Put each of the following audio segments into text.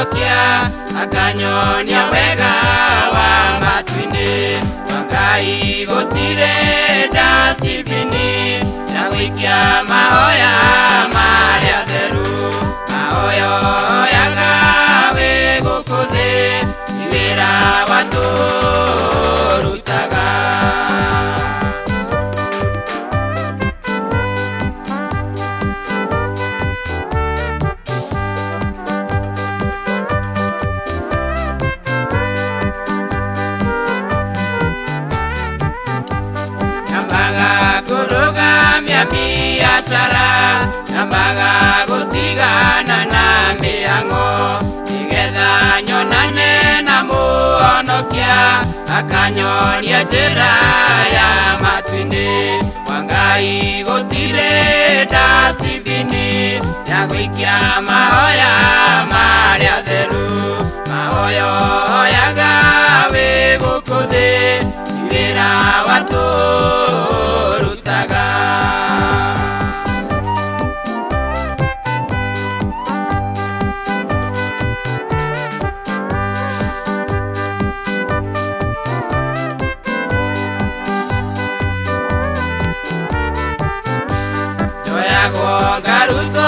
mũhonokia akanyonia wega wa matu-inĩ wa Ngai gũtirĩ dustibini ya gũikia mahoya marĩa theru mahoyaga wĩ gũkũ thĩ ti wĩra wa tũrutaga. Biashara nyambaga gũtigana na mĩhang'o nĩgetha nyonane na mũhonokia akanyonia njĩra ya matu-inĩ wa Ngai gũtirĩ dustibini ya gũikia mahoya marĩa theru mahoyaga wĩ gũkũ thĩ ti wĩra wa tũrutaga. Ngarutwo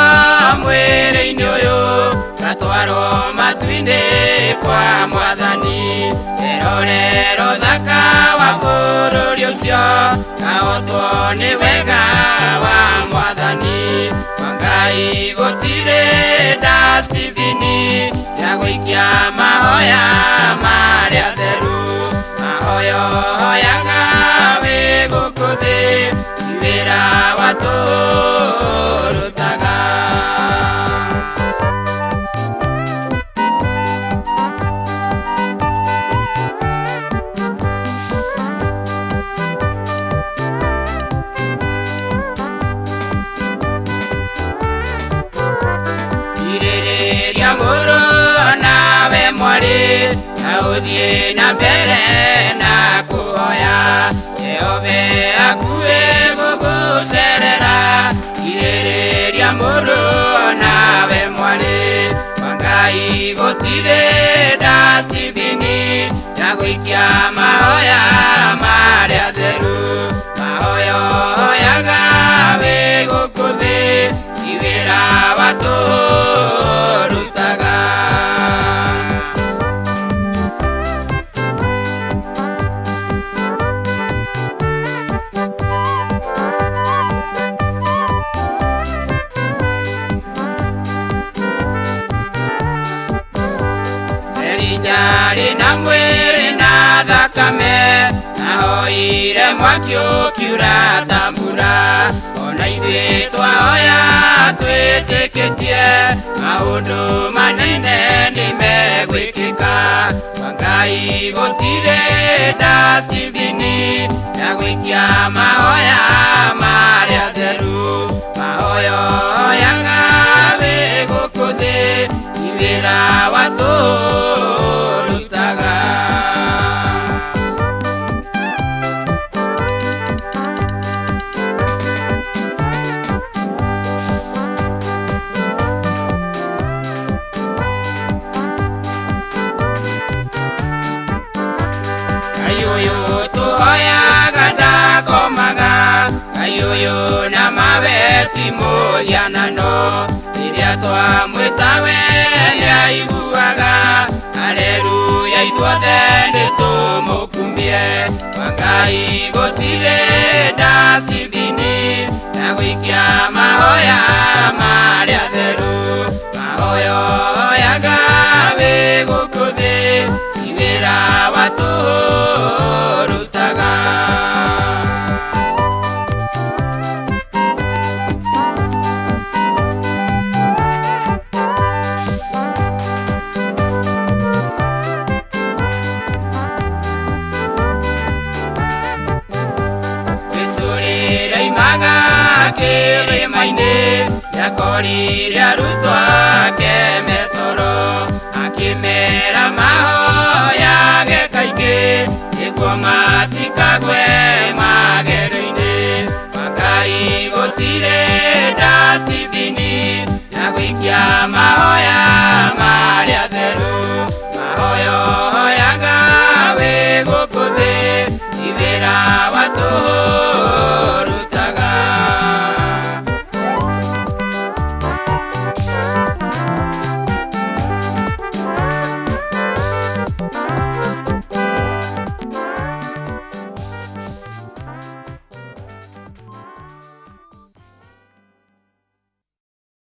mwĩrĩ-inĩ ũyũ ngatwarwo matu-inĩ kwa Mwathani erorero thaka wa bũrũri ũcio ngahotwo nĩ wega wa Mwathani wa Ngai gũtirĩ dustibini ya gũikia mahoya marĩa theru mahoyaga wĩ gũkũ thĩ ti wĩra wa tũrutaga. Irĩrĩria mũrũ nawe mwarĩ na ũthiĩ na mbere na kũhoya Jehova akuĩ gũgũcerera. Irĩrĩria mũrũ nawe mwarĩ wa Ngai gũtirĩ dustibini ya gũikia mahoya marĩa theru mahoyaga wĩ gũkũ thĩ ti wĩra wa tũrutaga. Jari na mwĩrĩ na thakame nahoire mwaki ũkiura ta mbura ona ithuĩ twahoya twĩtĩkĩtie maũndũ manene nĩmegwĩkĩka wa Ngai gũtirĩ dustibini ya gũikia mahoya marĩa theru mahoyaga wĩ gũkũ thĩ ti wĩra wa tũrutaga. Ayuyu tuhoyaga ndakomaga ayuyu na maweti mũhianano rĩrĩa twamwĩta we nĩaiguaga haleluya ithuothe nĩtũmũkumie wa Ngai gũtirĩ dustibini ya gũikia mahoya marĩa theru mahoyaga wĩ gũkũ thĩ ti wĩra wa tũrutaga. Kĩrĩma-inĩ nĩakorire arutwo ake metoro akĩmera mahoyage kaingĩ nĩguo matikagwe magerio-inĩ wa Ngai gũtirĩ dustibini ya gũikia mahoya marĩa theru watu